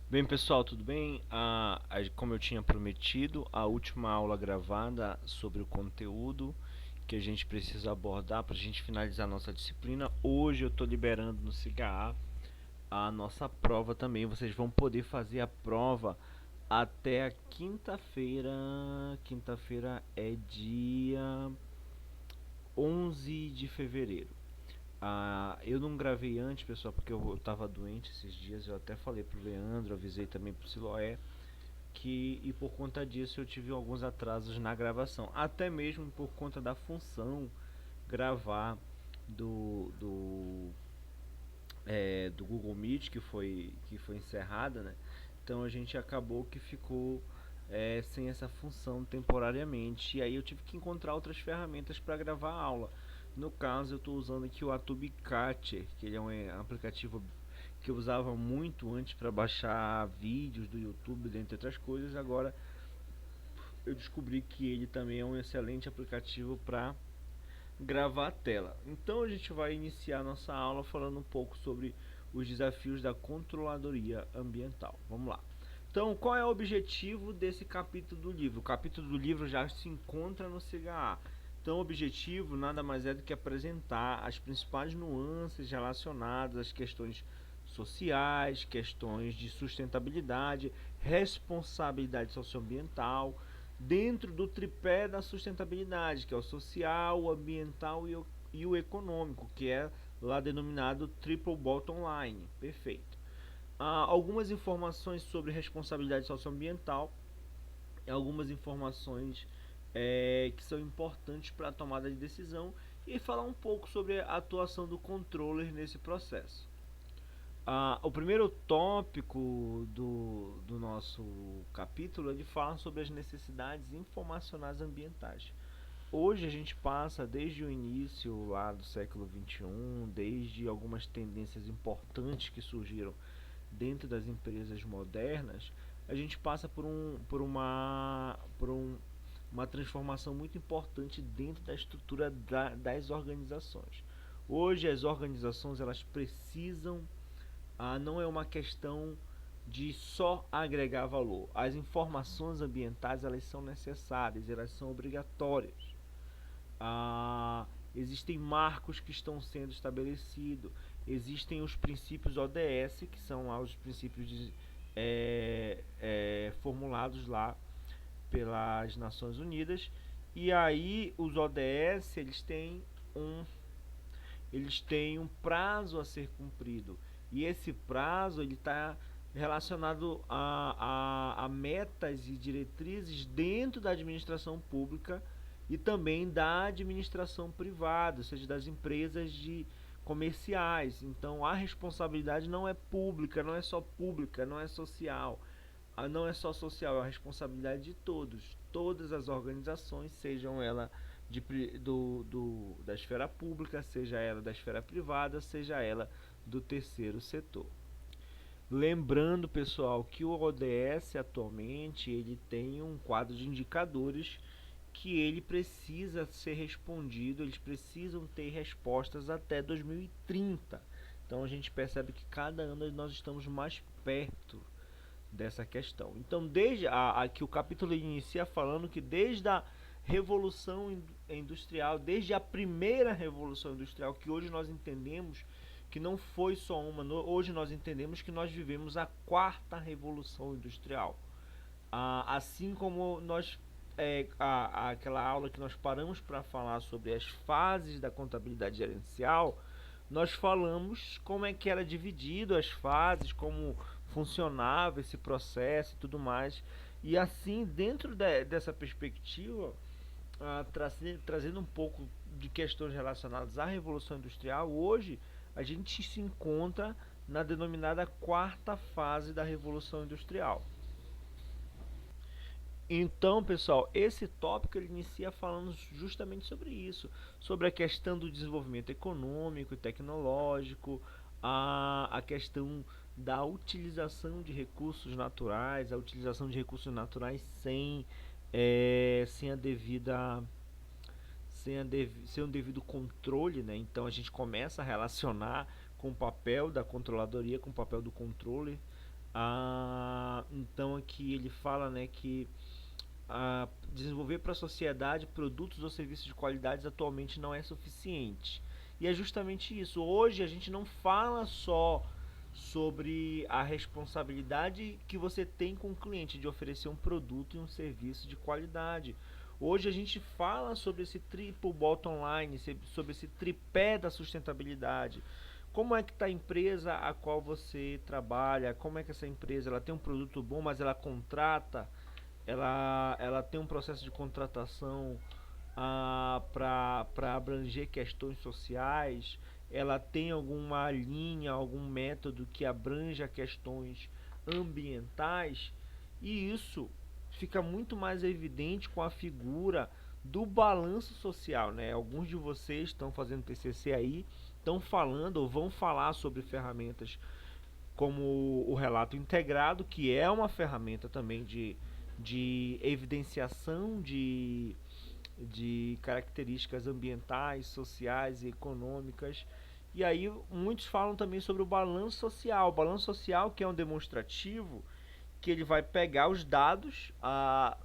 Bem, pessoal, tudo bem? Como eu tinha prometido, a última aula gravada sobre o conteúdo que a gente precisa abordar para a gente finalizar nossa disciplina. Hoje eu estou liberando no CIGA a nossa prova também. Vocês vão poder fazer a prova até a quinta-feira. Quinta-feira é dia 11 de fevereiro. Eu não gravei antes, pessoal, porque eu estava doente esses dias. Eu até falei pro Leandro, avisei também pro Siloé e por conta disso eu tive alguns atrasos na gravação, até mesmo por conta da função gravar do Google Meet que foi encerrada, né? Então a gente acabou que ficou sem essa função temporariamente, e aí eu tive que encontrar outras ferramentas para gravar a aula. No caso eu estou usando aqui o Atube Catcher, que ele é um aplicativo que eu usava muito antes para baixar vídeos do YouTube, dentre outras coisas. Agora eu descobri que ele também é um excelente aplicativo para gravar a tela. Então a gente vai iniciar nossa aula falando um pouco sobre os desafios da controladoria ambiental. Vamos lá. Então, qual é o objetivo desse capítulo do livro? O capítulo do livro já se encontra no CHA. Então, o objetivo nada mais é do que apresentar as principais nuances relacionadas às questões sociais, questões de sustentabilidade, responsabilidade socioambiental, dentro do tripé da sustentabilidade, que é o social, o ambiental e o econômico, que é lá denominado Triple Bottom Line. Perfeito. Algumas informações sobre responsabilidade socioambiental, algumas informações que são importantes para a tomada de decisão, e falar um pouco sobre a atuação do controller nesse processo. O primeiro tópico do nosso capítulo ele fala sobre as necessidades informacionais ambientais. Hoje a gente passa desde o início lá do século XXI, desde algumas tendências importantes que surgiram dentro das empresas modernas, a gente passa por uma transformação muito importante dentro da estrutura das organizações. Hoje as organizações elas precisam, não é uma questão de só agregar valor. As informações ambientais elas são necessárias, elas são obrigatórias. Existem marcos que estão sendo estabelecidos, existem os princípios ODS, que são lá os princípios formulados lá pelas Nações Unidas, e aí os ODS eles têm um prazo a ser cumprido, e esse prazo ele está relacionado a metas e diretrizes dentro da administração pública e também da administração privada, ou seja, das empresas comerciais. Então a responsabilidade não é pública, não é só pública, não é social. Não é só social, é a responsabilidade de todos. Todas as organizações, sejam elas da esfera pública, seja ela da esfera privada, seja ela do terceiro setor. Lembrando, pessoal, que o ODS atualmente ele tem um quadro de indicadores que ele precisa ser respondido, eles precisam ter respostas até 2030. Então a gente percebe que cada ano nós estamos mais perto dessa questão. Então, desde aqui o capítulo inicia falando que desde a revolução industrial, desde a primeira revolução industrial, que hoje nós entendemos que não foi só uma, hoje nós entendemos que nós vivemos a quarta revolução industrial. Assim como aquela aula que nós paramos para falar sobre as fases da contabilidade gerencial, nós falamos como é que era dividido as fases, como funcionava esse processo e tudo mais. E assim, dentro dessa perspectiva, trazendo um pouco de questões relacionadas à Revolução Industrial, hoje a gente se encontra na denominada quarta fase da Revolução Industrial. Então, pessoal, esse tópico ele inicia falando justamente sobre isso, sobre a questão do desenvolvimento econômico e tecnológico, a questão da utilização de recursos naturais, a utilização de recursos naturais sem a devida sem um devido controle, né? Então a gente começa a relacionar com o papel da controladoria, com o papel do controle, Então aqui ele fala, né, que desenvolver para a sociedade produtos ou serviços de qualidade atualmente não é suficiente. E é justamente isso. Hoje a gente não fala só sobre a responsabilidade que você tem com o cliente de oferecer um produto e um serviço de qualidade. Hoje a gente fala sobre esse triple bottom line, sobre esse tripé da sustentabilidade. Como é que está a empresa a qual você trabalha? Como é que essa empresa ela tem um produto bom, mas ela contrata, ela tem um processo de contratação para abranger questões sociais, ela tem alguma linha, algum método que abranja questões ambientais, e isso fica muito mais evidente com a figura do balanço social, né? Alguns de vocês estão fazendo TCC aí, estão falando ou vão falar sobre ferramentas como o relato integrado, que é uma ferramenta também de evidenciação de características ambientais, sociais e econômicas. E aí muitos falam também sobre o balanço social. O balanço social, que é um demonstrativo, que ele vai pegar os dados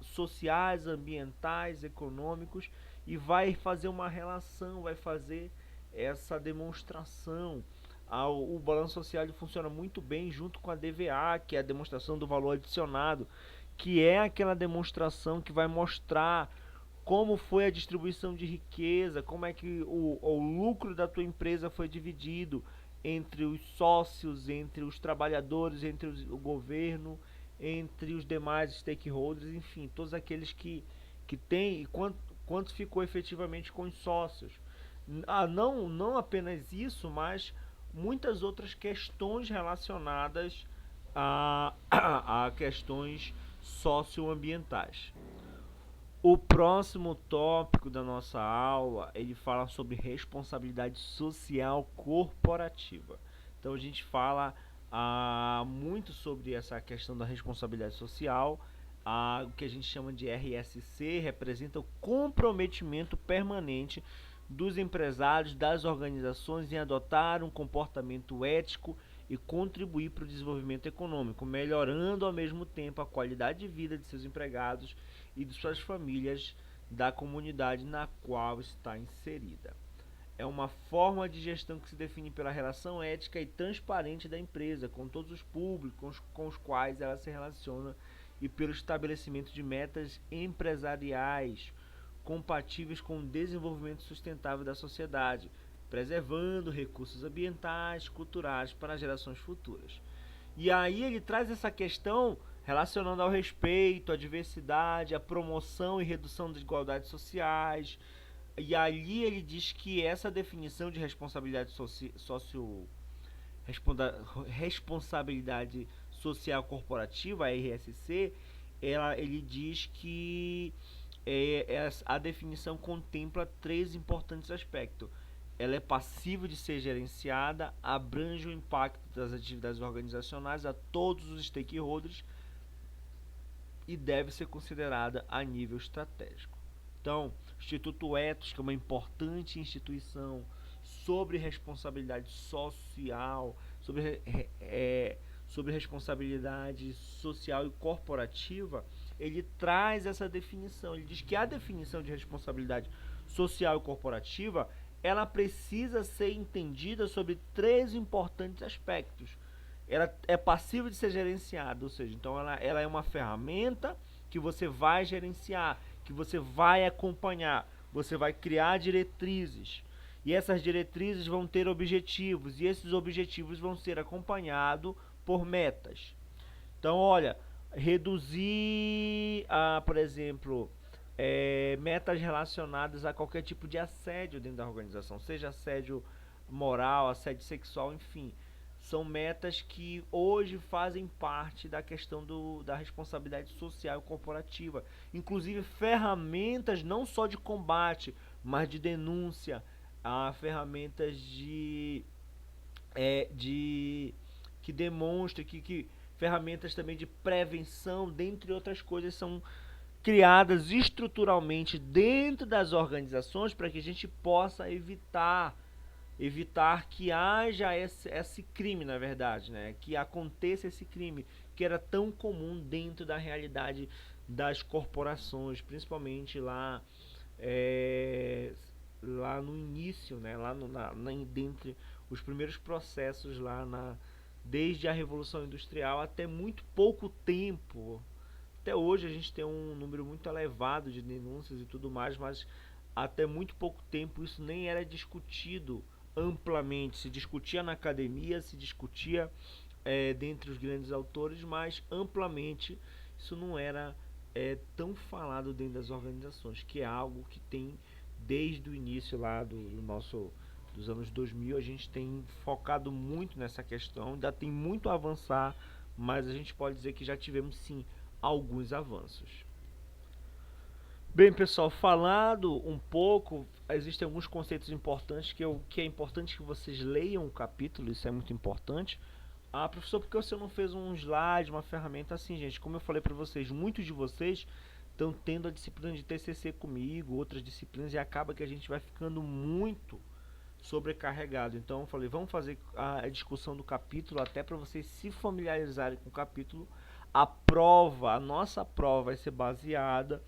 sociais, ambientais, econômicos e vai fazer uma relação, vai fazer essa demonstração. O balanço social ele funciona muito bem junto com a DVA, que é a demonstração do valor adicionado, que é aquela demonstração que vai mostrar como foi a distribuição de riqueza, como é que o lucro da tua empresa foi dividido entre os sócios, entre os trabalhadores, entre o governo, entre os demais stakeholders, enfim, todos aqueles que têm e quanto ficou efetivamente com os sócios. Não apenas isso, mas muitas outras questões relacionadas a questões socioambientais. O próximo tópico da nossa aula, ele fala sobre responsabilidade social corporativa. Então a gente fala muito sobre essa questão da responsabilidade social. O que a gente chama de RSC representa o comprometimento permanente dos empresários, das organizações em adotar um comportamento ético e contribuir para o desenvolvimento econômico, melhorando ao mesmo tempo a qualidade de vida de seus empregados e de suas famílias da comunidade na qual está inserida. É uma forma de gestão que se define pela relação ética e transparente da empresa com todos os públicos com os quais ela se relaciona e pelo estabelecimento de metas empresariais compatíveis com o desenvolvimento sustentável da sociedade, preservando recursos ambientais, culturais para gerações futuras. E aí ele traz essa questão relacionando ao respeito, à diversidade, à promoção e redução das desigualdades sociais. E ali ele diz que essa definição de responsabilidade responsabilidade social corporativa, a RSC, ele diz que a definição contempla três importantes aspectos. Ela é passível de ser gerenciada, abrange o impacto das atividades organizacionais a todos os stakeholders e deve ser considerada a nível estratégico. Então, o Instituto Ethos, que é uma importante instituição sobre responsabilidade social, sobre responsabilidade social e corporativa, ele traz essa definição. Ele diz que a definição de responsabilidade social e corporativa ela precisa ser entendida sobre três importantes aspectos. Ela é passível de ser gerenciada, ou seja, então ela é uma ferramenta que você vai gerenciar, que você vai acompanhar, você vai criar diretrizes. E essas diretrizes vão ter objetivos, e esses objetivos vão ser acompanhados por metas. Então, olha, reduzir, por exemplo, metas relacionadas a qualquer tipo de assédio dentro da organização, seja assédio moral, assédio sexual, enfim. São metas que hoje fazem parte da questão da responsabilidade social e corporativa. Inclusive ferramentas não só de combate, mas de denúncia, ferramentas que demonstram que ferramentas também de prevenção, dentre outras coisas, são criadas estruturalmente dentro das organizações para que a gente possa evitar evitar que haja esse crime, na verdade, né? Que aconteça esse crime que era tão comum dentro da realidade das corporações, principalmente é, lá no início, né? Lá dentre os primeiros processos desde a Revolução Industrial até muito pouco tempo. Até hoje a gente tem um número muito elevado de denúncias e tudo mais, mas até muito pouco tempo isso nem era discutido amplamente. Se discutia na academia, se discutia dentre os grandes autores, mas amplamente isso não era tão falado dentro das organizações, que é algo que tem desde o início lá dos anos 2000, a gente tem focado muito nessa questão, ainda tem muito a avançar, mas a gente pode dizer que já tivemos sim alguns avanços. Bem, pessoal, falado um pouco, existem alguns conceitos importantes que é importante que vocês leiam o capítulo, isso é muito importante. Ah, professor, por que você não fez um slide, uma ferramenta assim, gente? Como eu falei para vocês, muitos de vocês estão tendo a disciplina de TCC comigo, outras disciplinas, e acaba que a gente vai ficando muito sobrecarregado. Então eu falei, vamos fazer a discussão do capítulo até para vocês se familiarizarem com o capítulo. A nossa prova vai ser baseada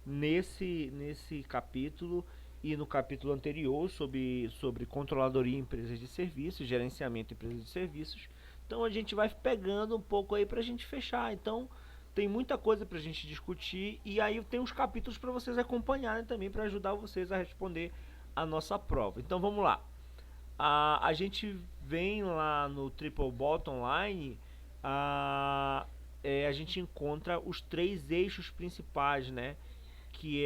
nesse capítulo e no capítulo anterior sobre controladoria em empresas de serviços, gerenciamento em empresas de serviços. Então a gente vai pegando um pouco aí para a gente fechar. Então tem muita coisa para a gente discutir e aí tem uns capítulos para vocês acompanharem também para ajudar vocês a responder a nossa prova. Então vamos lá. A gente vem lá no Triple Bottom Line, a gente encontra os 3 eixos principais, né? Que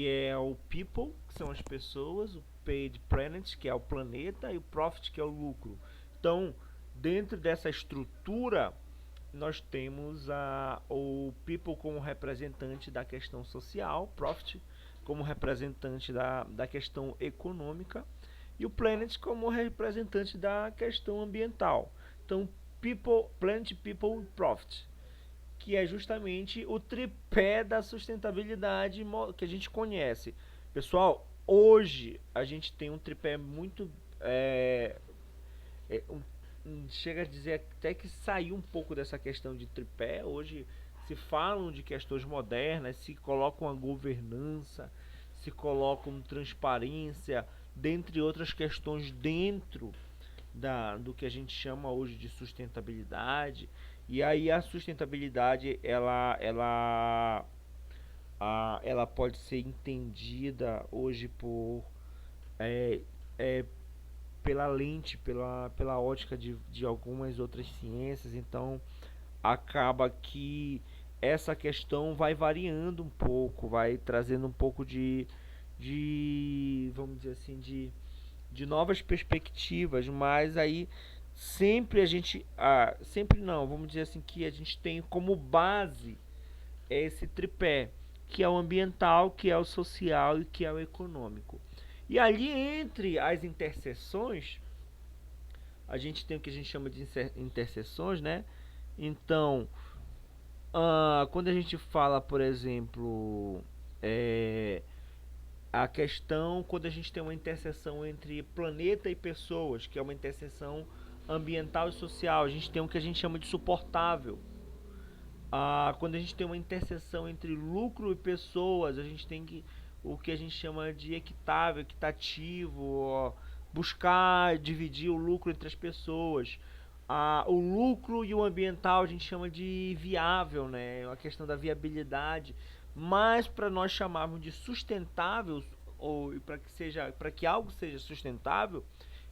é o people, que são as pessoas, o paid planet, que é o planeta, e o profit, que é o lucro. Então, dentro dessa estrutura, nós temos o people como representante da questão social, profit como representante da questão econômica e o planet como representante da questão ambiental. Então, people, planet, people, profit, que é justamente o tripé da sustentabilidade que a gente conhece. Pessoal, hoje a gente tem um tripé muito chega a dizer até que saiu um pouco dessa questão de tripé. Hoje se falam de questões modernas, se colocam a governança, se colocam transparência, dentre outras questões dentro do que a gente chama hoje de sustentabilidade. E aí a sustentabilidade ela pode ser entendida hoje é, é, pela lente, pela ótica de algumas outras ciências. Então acaba que essa questão vai variando um pouco, vai trazendo um pouco vamos dizer assim, de novas perspectivas, mas aí sempre a gente, sempre não, vamos dizer assim, que a gente tem como base esse tripé, que é o ambiental, que é o social e que é o econômico. E ali entre as interseções, a gente tem o que a gente chama de interseções, né? Então, quando a gente fala, por exemplo, a questão quando a gente tem uma interseção entre planeta e pessoas, que é uma interseção ambiental e social, a gente tem o que a gente chama de suportável. Quando a gente tem uma interseção entre lucro e pessoas, a gente tem o que a gente chama de equitável, equitativo, buscar dividir o lucro entre as pessoas. O lucro e o ambiental a gente chama de viável, né? A questão da viabilidade. Mas para nós chamarmos de sustentável, ou para que algo seja sustentável,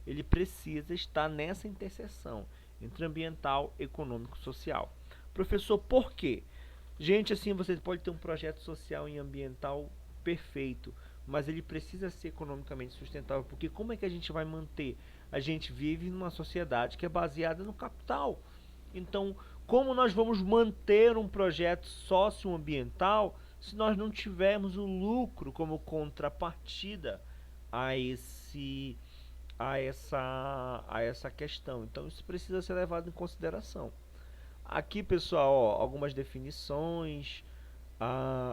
ele precisa estar nessa interseção entre ambiental, econômico e social. Professor, por quê? Gente, assim, você pode ter um projeto social e ambiental perfeito, mas ele precisa ser economicamente sustentável, porque como é que a gente vai manter? A gente vive numa sociedade que é baseada no capital. Então, como nós vamos manter um projeto socioambiental se nós não tivermos o lucro como contrapartida a essa questão? Então, isso precisa ser levado em consideração. Aqui, pessoal, ó, algumas definições.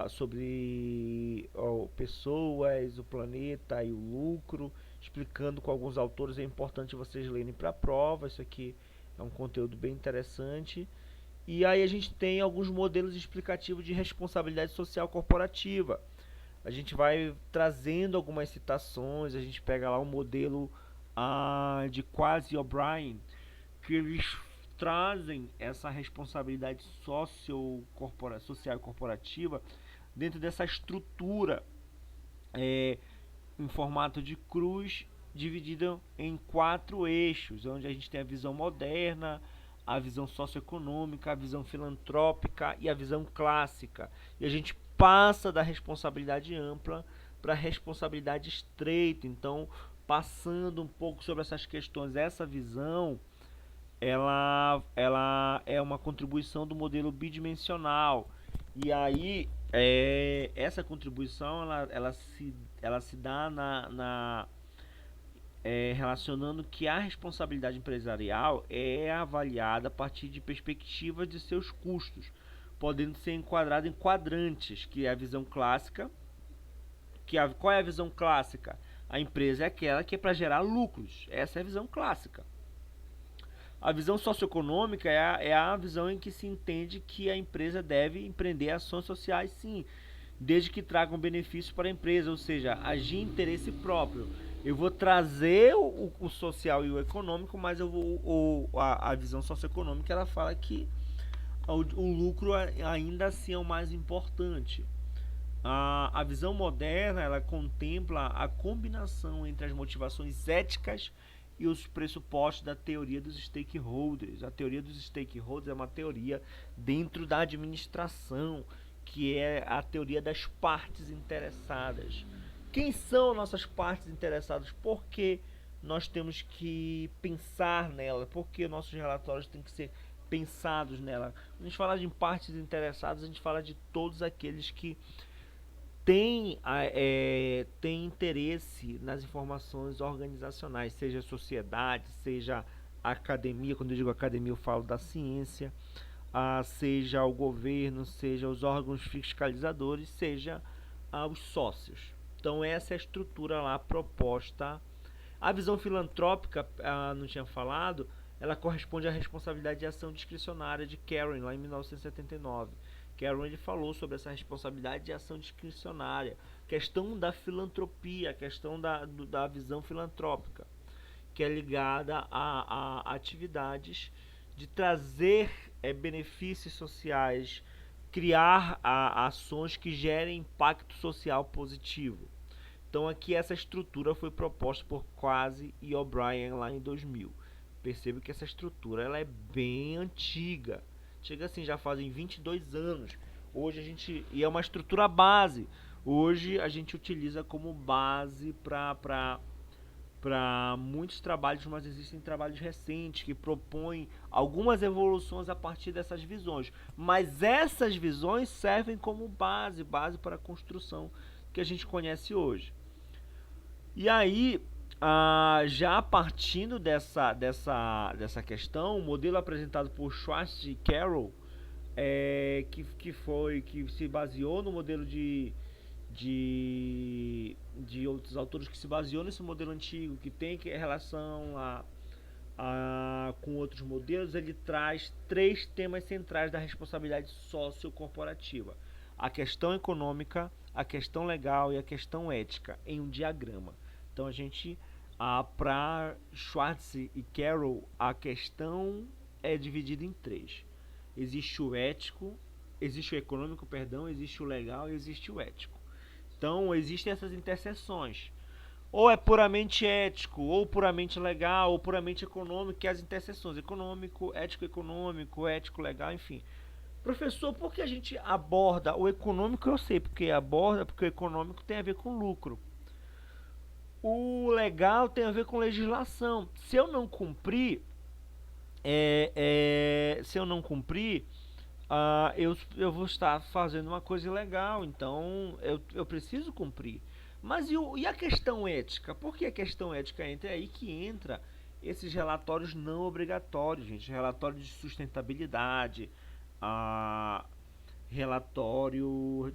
sobre pessoas, o planeta e o lucro, explicando com alguns autores. É importante vocês lerem para a prova. Isso aqui é um conteúdo bem interessante. E aí a gente tem alguns modelos explicativos de responsabilidade social corporativa. A gente vai trazendo algumas citações. A gente pega lá um modelo de Quasi O'Brien, que eles trazem essa responsabilidade social e corporativa dentro dessa estrutura em formato de cruz, dividida em 4 eixos, onde a gente tem a visão moderna, a visão socioeconômica, a visão filantrópica e a visão clássica. E a gente passa da responsabilidade ampla para a responsabilidade estreita. Então, passando um pouco sobre essas questões, essa visão ela é uma contribuição do modelo bidimensional. E aí, essa contribuição ela se dá relacionando que a responsabilidade empresarial é avaliada a partir de perspectivas de seus custos, podendo ser enquadrada em quadrantes, que é a visão clássica. Qual é a visão clássica? A empresa é aquela que é para gerar lucros. Essa é a visão clássica. A visão socioeconômica é a visão em que se entende que a empresa deve empreender ações sociais, sim, desde que tragam benefício para a empresa, ou seja, agir em interesse próprio. Eu vou trazer o social e o econômico, mas a visão socioeconômica ela fala que o lucro ainda assim é o mais importante. A visão moderna ela contempla a combinação entre as motivações éticas e os pressupostos da teoria dos stakeholders. A teoria dos stakeholders é uma teoria dentro da administração, que é a teoria das partes interessadas. Quem são nossas partes interessadas? Por que nós temos que pensar nela? Por que nossos relatórios têm que ser pensados nela? Quando a gente fala de partes interessadas, a gente fala de todos aqueles que tem interesse nas informações organizacionais, seja a sociedade, seja a academia. Quando eu digo academia, eu falo da ciência, seja o governo, seja os órgãos fiscalizadores, seja os sócios. Então essa é a estrutura lá proposta. A visão filantrópica, não tinha falado, ela corresponde à responsabilidade de ação discricionária de Karen, lá em 1979. Karen ele falou sobre essa responsabilidade de ação discricionária, questão da filantropia, questão da visão filantrópica, que é ligada a atividades de trazer benefícios sociais, criar ações que gerem impacto social positivo. Então aqui essa estrutura foi proposta por Quasi e O'Brien lá em 2000. Percebo que essa estrutura ela é bem antiga. Chega assim, já fazem 22 anos. Hoje a gente... E é uma estrutura base. Hoje a gente utiliza como base para muitos trabalhos, mas existem trabalhos recentes que propõem algumas evoluções a partir dessas visões. Mas essas visões servem como base para a construção que a gente conhece hoje. E aí, já partindo dessa questão, o modelo apresentado por Schwartz e Carroll, que se baseou no modelo de outros autores, que se baseou nesse modelo antigo, que tem relação com outros modelos. Ele traz 3 temas centrais da responsabilidade sociocorporativa: a questão econômica, a questão legal e a questão ética, em um diagrama. Então a gente, para Schwartz e Carroll, a questão é dividida em 3. Existe o ético, existe o econômico, perdão, existe o legal e existe o ético. Então existem essas interseções. Ou é puramente ético, ou puramente legal, ou puramente econômico, que é as interseções: econômico, ético legal, enfim. Professor, por que a gente aborda o econômico? Eu sei porque aborda, porque o econômico tem a ver com lucro. O legal tem a ver com legislação. Se eu não cumprir, eu vou estar fazendo uma coisa ilegal. Então eu preciso cumprir. Mas e a questão ética? Por que a questão ética entra? É aí que entra esses relatórios não obrigatórios, gente. Relatórios de sustentabilidade, relatório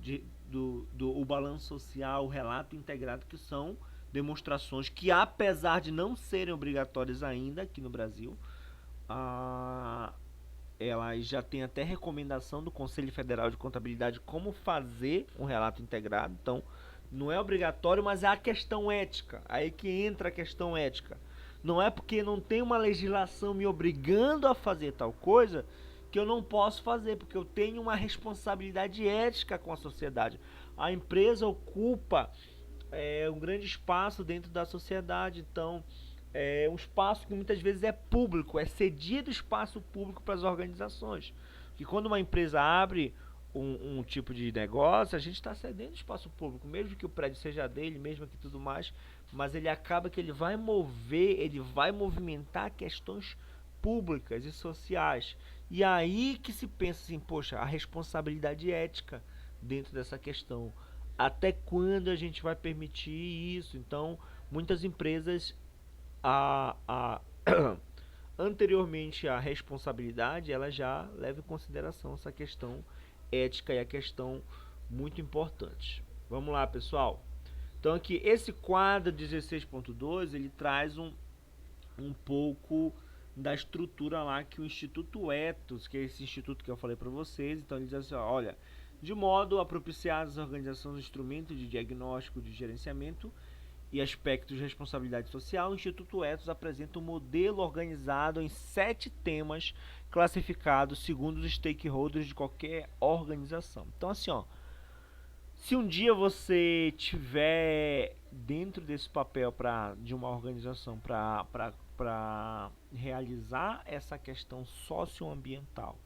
do o balanço social, o relato integrado, que são demonstrações que, apesar de não serem obrigatórias ainda aqui no Brasil, a, elas já têm até recomendação do Conselho Federal de Contabilidade como fazer um relato integrado. Então, não é obrigatório, mas é a questão ética. Aí que entra a questão ética. Não é porque não tem uma legislação me obrigando a fazer tal coisa que eu não posso fazer, porque eu tenho uma responsabilidade ética com a sociedade. A empresa ocupa um grande espaço dentro da sociedade, então é um espaço que muitas vezes é público, é cedido espaço público para as organizações. Que quando uma empresa abre um tipo de negócio, a gente está cedendo espaço público, mesmo que o prédio seja dele, mesmo que tudo mais, mas ele acaba que ele vai mover, ele vai movimentar questões públicas e sociais. E aí que se pensa assim, poxa, a responsabilidade ética dentro dessa questão. Até quando a gente vai permitir isso? Então, muitas empresas a anteriormente à responsabilidade, ela já leva em consideração essa questão ética e a questão muito importante. Vamos lá, pessoal. Então aqui, esse quadro 16.2, ele traz um pouco da estrutura lá que o Instituto Ethos, que é esse instituto que eu falei para vocês, então ele diz assim, olha, de modo a propiciar às organizações instrumentos de diagnóstico, de gerenciamento e aspectos de responsabilidade social, o Instituto Ethos apresenta um modelo organizado em 7 temas classificados segundo os stakeholders de qualquer organização. Então assim, ó, se um dia você tiver dentro desse papel de uma organização para realizar essa questão socioambiental,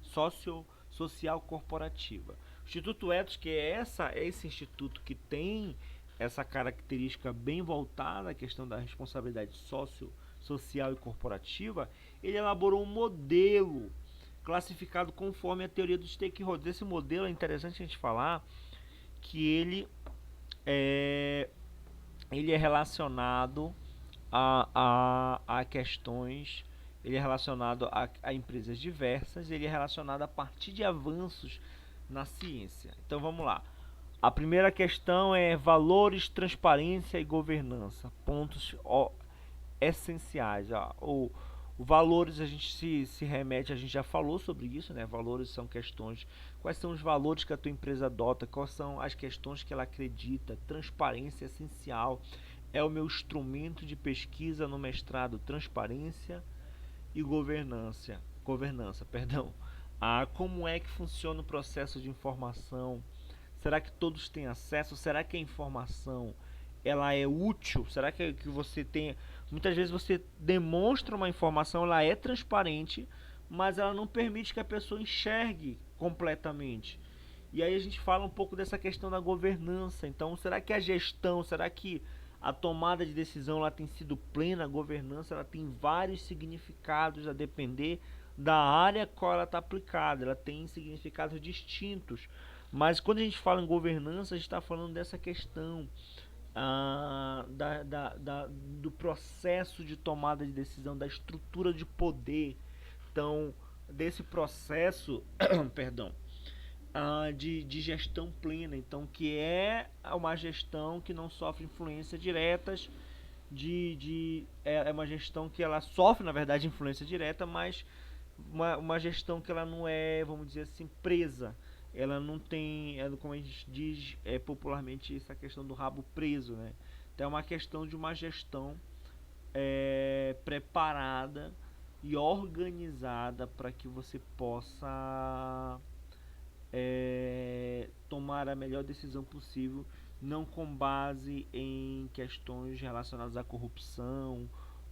social corporativa. O Instituto Ethos, que é esse instituto que tem essa característica bem voltada à questão da responsabilidade social e corporativa, ele elaborou um modelo classificado conforme a teoria dos stakeholders. Esse modelo é interessante a gente falar que ele é relacionado a questões, ele é relacionado a empresas diversas, ele é relacionado a partir de avanços na ciência. Então vamos lá. A primeira questão é valores, transparência e governança, pontos essenciais. O valores, a gente se remete, a gente já falou sobre isso, né? Valores são questões, quais são os valores que a tua empresa adota, quais são as questões que ela acredita. Transparência é essencial, é o meu instrumento de pesquisa no mestrado, transparência e governança, perdão. Como é que funciona o processo de informação? Será que todos têm acesso? Será que a informação ela é útil? Será que você tem... Muitas vezes você demonstra uma informação, ela é transparente, mas ela não permite que a pessoa enxergue completamente. E aí a gente fala um pouco dessa questão da governança. Então, será que a gestão, será que a tomada de decisão ela tem sido plena? A governança ela tem vários significados a depender da área qual ela está aplicada. Ela tem significados distintos. Mas quando a gente fala em governança, a gente está falando dessa questão do processo de tomada de decisão, da estrutura de poder. Então, desse processo, perdão, de gestão plena. Então, que é uma gestão que não sofre influências diretas, é uma gestão que ela sofre, na verdade, influência direta, mas uma gestão que ela não é, vamos dizer assim, presa. Ela não tem, como a gente diz popularmente, essa questão do rabo preso, né? Então é uma questão de uma gestão preparada e organizada para que você possa tomar a melhor decisão possível, não com base em questões relacionadas à corrupção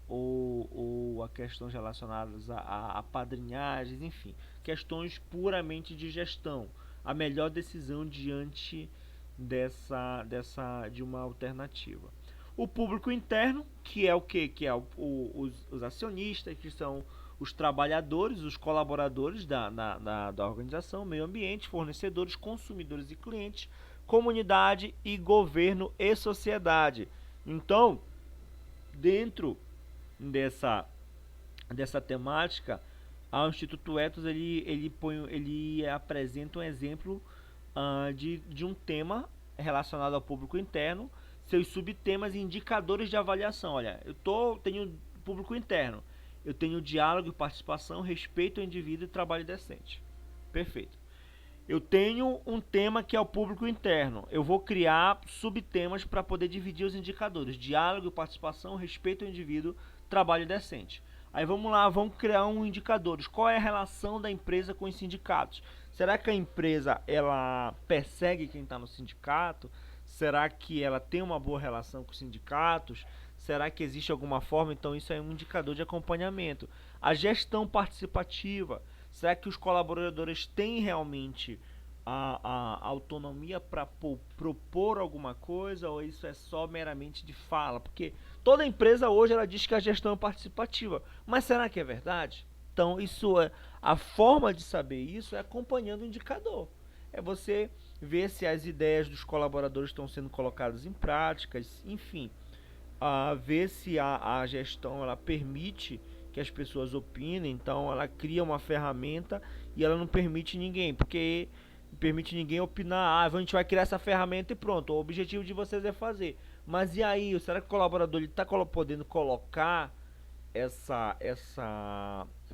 ou a questões relacionadas a padrinhagens, enfim, questões puramente de gestão. A melhor decisão diante de uma alternativa. O público interno, que é o que? Que é os acionistas, que são os trabalhadores, os colaboradores da organização, meio ambiente, fornecedores, consumidores e clientes, comunidade e governo e sociedade. Então, dentro dessa temática, O Instituto Ethos ele apresenta um exemplo de um tema relacionado ao público interno, seus subtemas e indicadores de avaliação. Olha, tenho público interno, eu tenho diálogo e participação, respeito ao indivíduo e trabalho decente. Perfeito. Eu tenho um tema que é o público interno. Eu vou criar subtemas para poder dividir os indicadores: diálogo, participação, respeito ao indivíduo, trabalho decente. Aí vamos lá, vamos criar um indicadores. Qual é a relação da empresa com os sindicatos? Será que a empresa ela persegue quem está no sindicato? Será que ela tem uma boa relação com os sindicatos? Será que existe alguma forma? Então isso é um indicador de acompanhamento. A gestão participativa. Será que os colaboradores têm realmente a autonomia para propor alguma coisa, ou isso é só meramente de fala? Porque toda empresa hoje ela diz que a gestão é participativa, mas será que é verdade? Então a forma de saber isso é acompanhando o indicador. É você ver se as ideias dos colaboradores estão sendo colocadas em práticas, enfim, ver se a gestão ela permite que as pessoas opinem. Então ela cria uma ferramenta e ela não permite ninguém, porque permite ninguém opinar. A gente vai criar essa ferramenta e pronto, o objetivo de vocês é fazer. Mas e aí, será que o colaborador está podendo colocar essa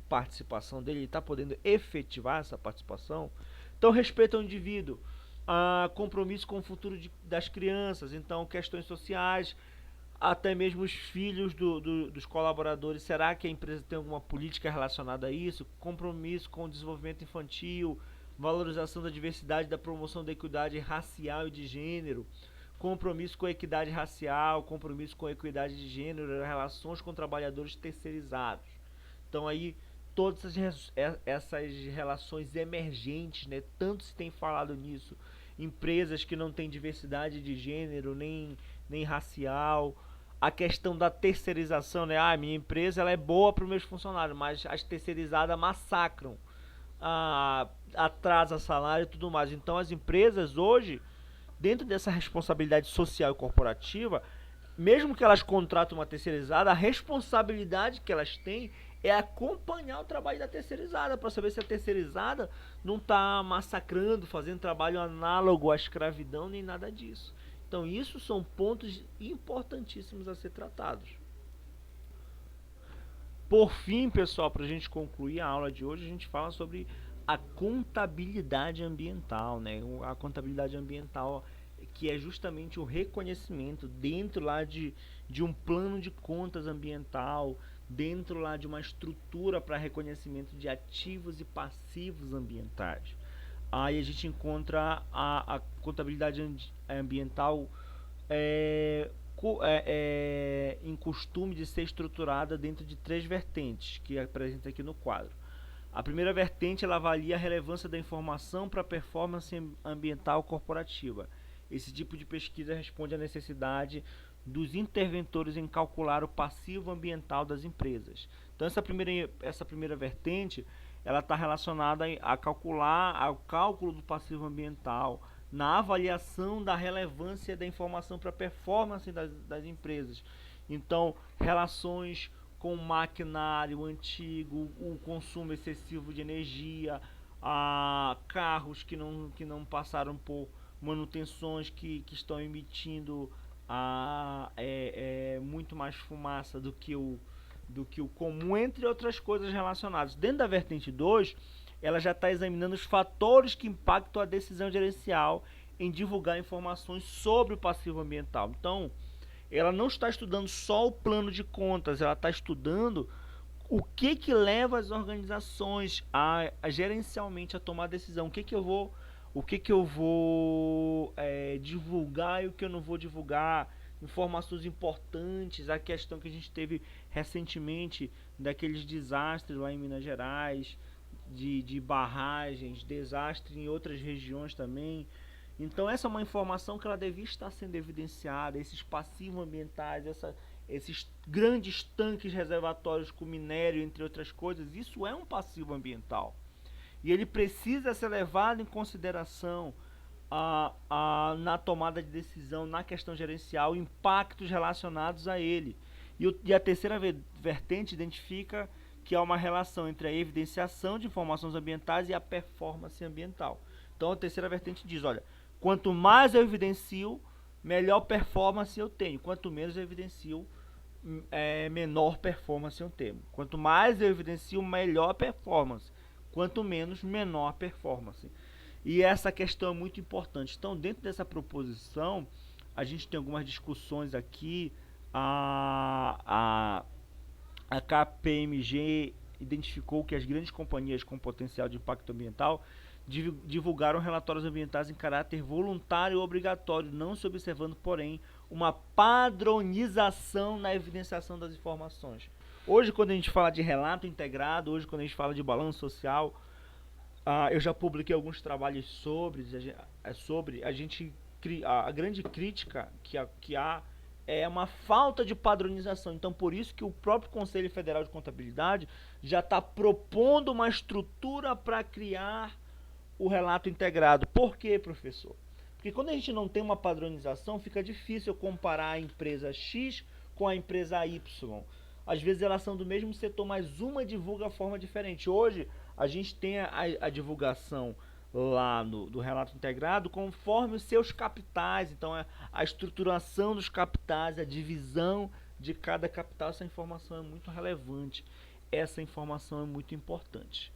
participação dele? Ele está podendo efetivar essa participação? Então respeita o indivíduo, compromisso com o futuro das crianças, então questões sociais, até mesmo os filhos dos colaboradores. Será que a empresa tem alguma política relacionada a isso? Compromisso com o desenvolvimento infantil, valorização da diversidade, da promoção da equidade racial e de gênero, compromisso com a equidade racial, compromisso com a equidade de gênero, relações com trabalhadores terceirizados. Então aí todas essas relações emergentes, né? Tanto se tem falado nisso, empresas que não têm diversidade de gênero nem racial, a questão da terceirização, né? Minha empresa ela é boa para os meus funcionários, mas as terceirizadas massacram, atrasa salário e tudo mais. Então as empresas hoje, dentro dessa responsabilidade social e corporativa, mesmo que elas contratem uma terceirizada, a responsabilidade que elas têm é acompanhar o trabalho da terceirizada, para saber se a terceirizada não está massacrando, fazendo trabalho análogo à escravidão, nem nada disso. Então isso são pontos importantíssimos a ser tratados. Por fim, pessoal, para a gente concluir a aula de hoje, a gente fala sobre a contabilidade ambiental, né? A contabilidade ambiental, que é justamente o reconhecimento dentro lá de um plano de contas ambiental, dentro lá de uma estrutura para reconhecimento de ativos e passivos ambientais. Aí a gente encontra a contabilidade ambiental em costume de ser estruturada dentro de 3 vertentes, que apresenta aqui no quadro. A primeira vertente ela avalia a relevância da informação para a performance ambiental corporativa. Esse tipo de pesquisa responde à necessidade dos interventores em calcular o passivo ambiental das empresas. Então essa primeira vertente ela está relacionada a calcular ao cálculo do passivo ambiental, na avaliação da relevância da informação para a performance das empresas. Então, relações com o maquinário antigo, o consumo excessivo de energia, carros que não passaram por manutenções, que estão emitindo muito mais fumaça do que o comum, entre outras coisas relacionadas. Dentro da vertente 2, ela já está examinando os fatores que impactam a decisão gerencial em divulgar informações sobre o passivo ambiental. Então, ela não está estudando só o plano de contas, ela está estudando o que leva as organizações gerencialmente a tomar decisão, o que eu vou divulgar e o que eu não vou divulgar, informações importantes, a questão que a gente teve recentemente daqueles desastres lá em Minas Gerais, de barragens, desastre em outras regiões também. Então essa é uma informação que ela devia estar sendo evidenciada, esses passivos ambientais, esses grandes tanques reservatórios com minério, entre outras coisas. Isso é um passivo ambiental e ele precisa ser levado em consideração na tomada de decisão, na questão gerencial, impactos relacionados a ele. E a terceira vertente identifica que há uma relação entre a evidenciação de informações ambientais e a performance ambiental. Então a terceira vertente diz, olha, quanto mais eu evidencio, melhor performance eu tenho. Quanto menos eu evidencio, menor performance eu tenho. Quanto mais eu evidencio, melhor performance. Quanto menos, menor performance. E essa questão é muito importante. Então, dentro dessa proposição, a gente tem algumas discussões aqui. A KPMG identificou que as grandes companhias com potencial de impacto ambiental divulgaram relatórios ambientais em caráter voluntário e obrigatório, não se observando, porém, uma padronização na evidenciação das informações. Hoje, quando a gente fala de relato integrado, hoje, quando a gente fala de balanço social, eu já publiquei alguns trabalhos sobre a grande crítica que há é uma falta de padronização. Então, por isso que o próprio Conselho Federal de Contabilidade já está propondo uma estrutura para criar o relato integrado. Por quê, professor? Porque quando a gente não tem uma padronização, fica difícil comparar a empresa X com a empresa Y. Às vezes elas são do mesmo setor, mas uma divulga de forma diferente. Hoje a gente tem a divulgação lá do relato integrado conforme os seus capitais. Então a estruturação dos capitais, a divisão de cada capital, essa informação é muito relevante. Essa informação é muito importante.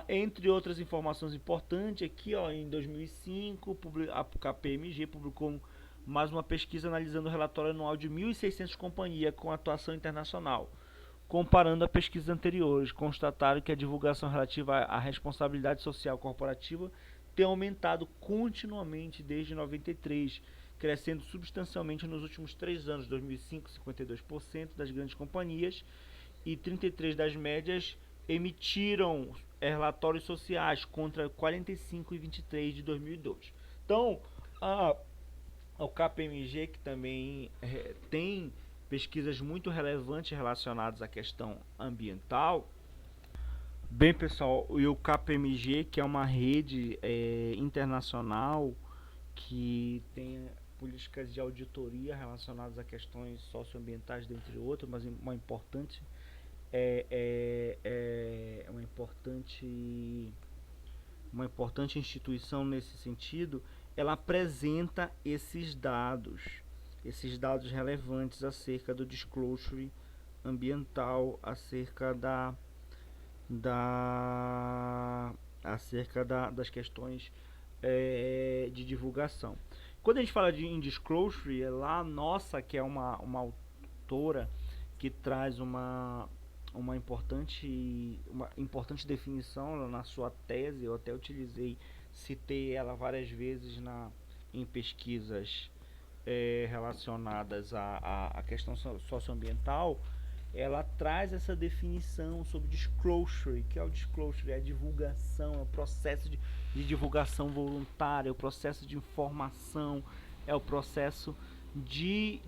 Entre outras informações importantes, aqui em 2005 a KPMG publicou mais uma pesquisa analisando o relatório anual de 1.600 companhias com atuação internacional. Comparando a pesquisas anteriores, constataram que a divulgação relativa à responsabilidade social corporativa tem aumentado continuamente desde 93, crescendo substancialmente nos últimos 3 anos, 2005, 52% das grandes companhias e 33% das médias emitiram relatórios sociais contra 45 e 23 de 2002. Então, o KPMG, que também tem pesquisas muito relevantes relacionadas à questão ambiental. Bem, pessoal, e o KPMG, que é uma rede internacional que tem políticas de auditoria relacionadas a questões socioambientais, dentre outras, mas uma importante uma importante instituição nesse sentido. Ela apresenta esses dados relevantes acerca do disclosure ambiental, acerca das questões de divulgação. Quando a gente fala em disclosure, lá nossa, que é uma autora que traz uma importante definição na sua tese. Eu até citei ela várias vezes em pesquisas relacionadas à questão socioambiental. Ela traz essa definição sobre disclosure, que é o disclosure, é a divulgação, é o processo de divulgação voluntária, é o processo de informação, é o processo de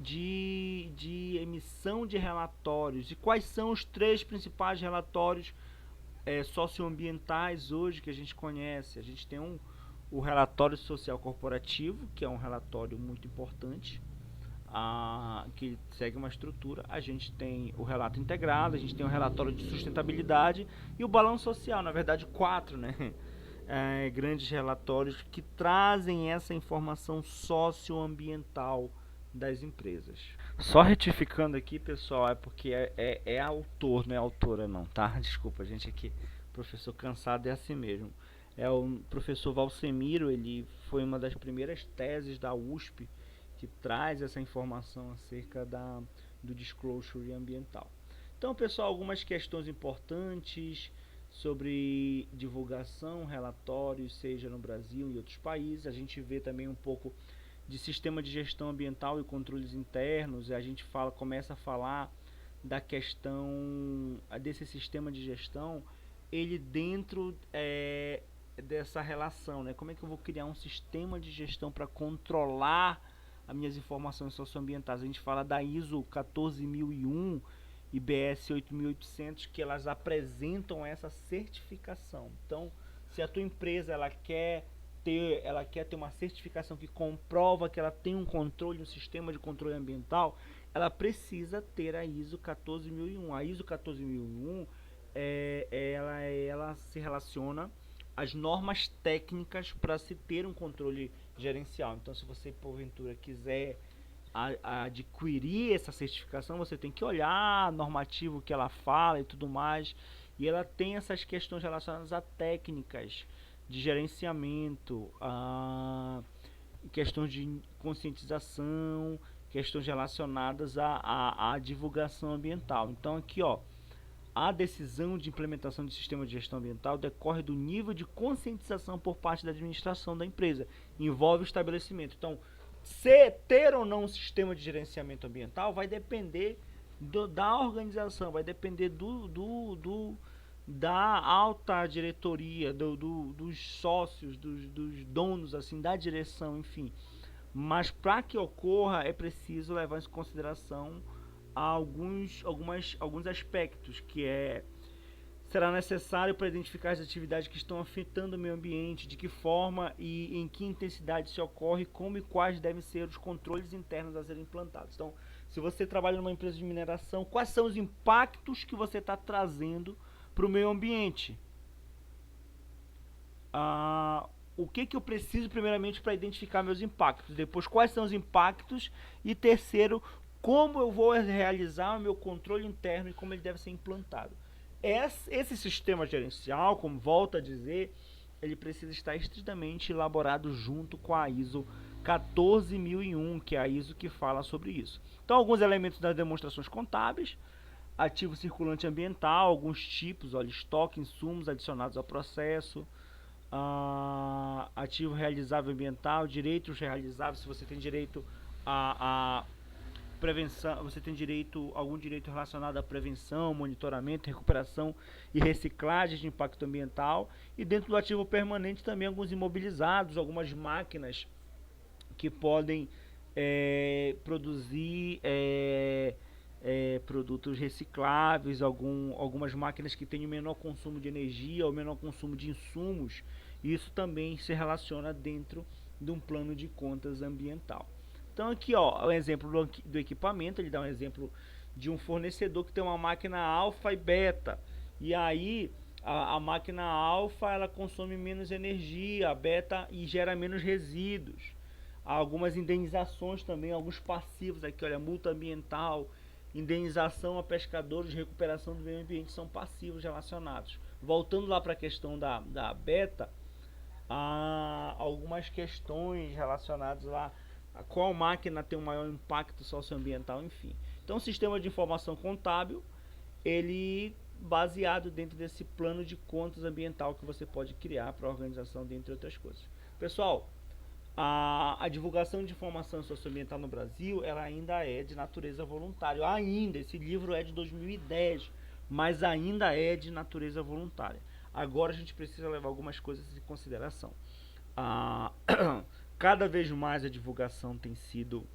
emissão de relatórios. E quais são os 3 principais relatórios socioambientais hoje que a gente conhece? A gente tem o relatório social corporativo, que é um relatório muito importante, que segue uma estrutura. A gente tem o relato integrado, a gente tem o relatório de sustentabilidade e o balanço social, na verdade 4, né? Grandes relatórios que trazem essa informação socioambiental das empresas. Só retificando aqui, pessoal, é porque é autor, não é autora não, tá? Desculpa, gente, aqui, professor cansado é assim mesmo. É o professor Valsemiro, ele foi uma das primeiras teses da USP que traz essa informação acerca do disclosure ambiental. Então, pessoal, algumas questões importantes sobre divulgação, relatórios, seja no Brasil e em outros países. A gente vê também um pouco de sistema de gestão ambiental e controles internos. A gente começa a falar da questão desse sistema de gestão, ele dentro dessa relação, né? Como é que eu vou criar um sistema de gestão para controlar as minhas informações socioambientais? A gente fala da ISO 14001 e BS 8800, que elas apresentam essa certificação. Então, se a tua empresa ela quer ter uma certificação que comprova que ela tem um controle, um sistema de controle ambiental, ela precisa ter a ISO 14001. A ISO 14001 ela se relaciona às normas técnicas para se ter um controle gerencial. Então, se você porventura quiser adquirir essa certificação, você tem que olhar normativo que ela fala e tudo mais. E ela tem essas questões relacionadas a técnicas de gerenciamento, a questões de conscientização, questões relacionadas à divulgação ambiental. Então aqui, ó, a decisão de implementação de sistema de gestão ambiental decorre do nível de conscientização por parte da administração da empresa. Envolve o estabelecimento. Então, se ter ou não um sistema de gerenciamento ambiental vai depender da organização, vai depender da alta diretoria, dos sócios, dos donos, assim, da direção, enfim. Mas para que ocorra é preciso levar em consideração alguns aspectos, que será necessário para identificar as atividades que estão afetando o meio ambiente, de que forma e em que intensidade se ocorre, como e quais devem ser os controles internos a serem implantados. Então, se você trabalha numa empresa de mineração, quais são os impactos que você está trazendo para o meio ambiente? O que eu preciso primeiramente para identificar meus impactos, depois quais são os impactos e terceiro, como eu vou realizar o meu controle interno e como ele deve ser implantado. Esse sistema gerencial, como volto a dizer, ele precisa estar estritamente elaborado junto com a ISO 14001, que é a ISO que fala sobre isso. Então, alguns elementos das demonstrações contábeis: ativo circulante ambiental, alguns tipos, olha, estoque, insumos adicionados ao processo, ativo realizável ambiental, direitos realizáveis, se você tem direito a prevenção, você tem algum direito relacionado à prevenção, monitoramento, recuperação e reciclagem de impacto ambiental. E dentro do ativo permanente também alguns imobilizados, algumas máquinas que podem produzir produtos recicláveis, algumas máquinas que têm o menor consumo de energia ou menor consumo de insumos. Isso também se relaciona dentro de um plano de contas ambiental. Então aqui, ó, o exemplo do equipamento, ele dá um exemplo de um fornecedor que tem uma máquina alfa e beta. E aí a máquina alfa ela consome menos energia, a beta e gera menos resíduos. Há algumas indenizações também, alguns passivos aqui, olha, multa ambiental, indenização a pescadores, recuperação do meio ambiente são passivos relacionados. Voltando lá para a questão da beta, há algumas questões relacionadas lá a qual máquina tem o maior impacto socioambiental, enfim. Então, o sistema de informação contábil, ele baseado dentro desse plano de contas ambiental que você pode criar para a organização, dentre outras coisas. Pessoal, a divulgação de informação socioambiental no Brasil, ela ainda é de natureza voluntária. Ainda, esse livro é de 2010, mas ainda é de natureza voluntária. Agora a gente precisa levar algumas coisas em consideração. Cada vez mais a divulgação tem sido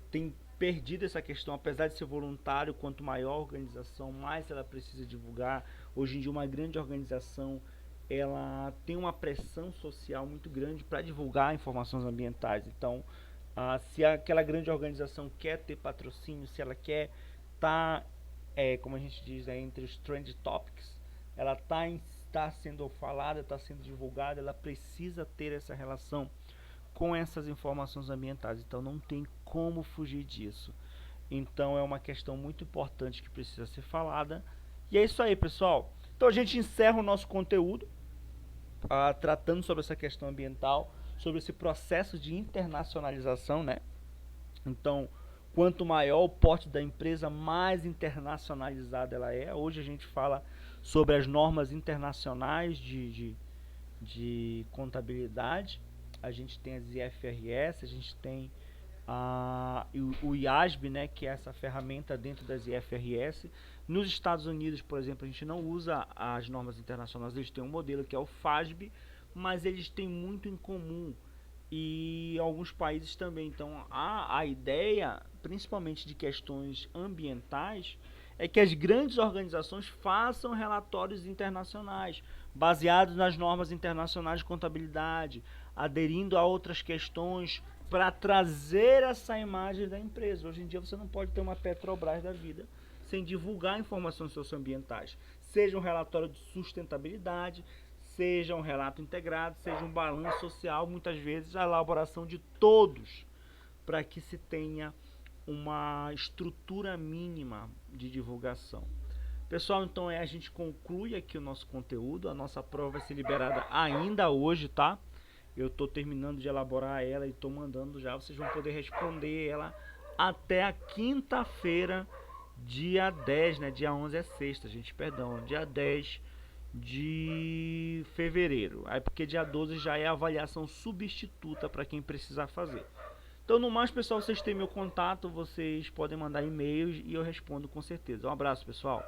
tem perdido essa questão, apesar de ser voluntário, quanto maior a organização, mais ela precisa divulgar. Hoje em dia uma grande organização ela tem uma pressão social muito grande para divulgar informações ambientais. Então, se aquela grande organização quer ter patrocínio, se ela quer estar, como a gente diz, entre os trend topics, ela está sendo falada, está sendo divulgada, ela precisa ter essa relação com essas informações ambientais. Então não tem como fugir disso. Então é uma questão muito importante que precisa ser falada. E é isso aí, pessoal. Então a gente encerra o nosso conteúdo tratando sobre essa questão ambiental, sobre esse processo de internacionalização, né? Então, quanto maior o porte da empresa, mais internacionalizada ela é. Hoje a gente fala sobre as normas internacionais de contabilidade. A gente tem as IFRS, a gente tem o IASB, né, que é essa ferramenta dentro das IFRS. Nos Estados Unidos, por exemplo, a gente não usa as normas internacionais, eles têm um modelo que é o FASB, mas eles têm muito em comum, e alguns países também. Então a ideia, principalmente de questões ambientais, é que as grandes organizações façam relatórios internacionais, baseados nas normas internacionais de contabilidade, aderindo a outras questões para trazer essa imagem da empresa. Hoje em dia você não pode ter uma Petrobras da vida sem divulgar informações socioambientais. Seja um relatório de sustentabilidade, seja um relato integrado, seja um balanço social, muitas vezes a elaboração de todos, para que se tenha uma estrutura mínima de divulgação. Pessoal, então a gente conclui aqui o nosso conteúdo. A nossa prova vai ser liberada ainda hoje, tá? Eu estou terminando de elaborar ela e estou mandando já. Vocês vão poder responder ela até a quinta-feira, dia 10, né? Dia 11 é sexta, gente, perdão. Dia 10 de fevereiro. Aí porque dia 12 já é a avaliação substituta para quem precisar fazer. Então, no mais, pessoal, vocês têm meu contato, vocês podem mandar e-mails e eu respondo com certeza. Um abraço, pessoal.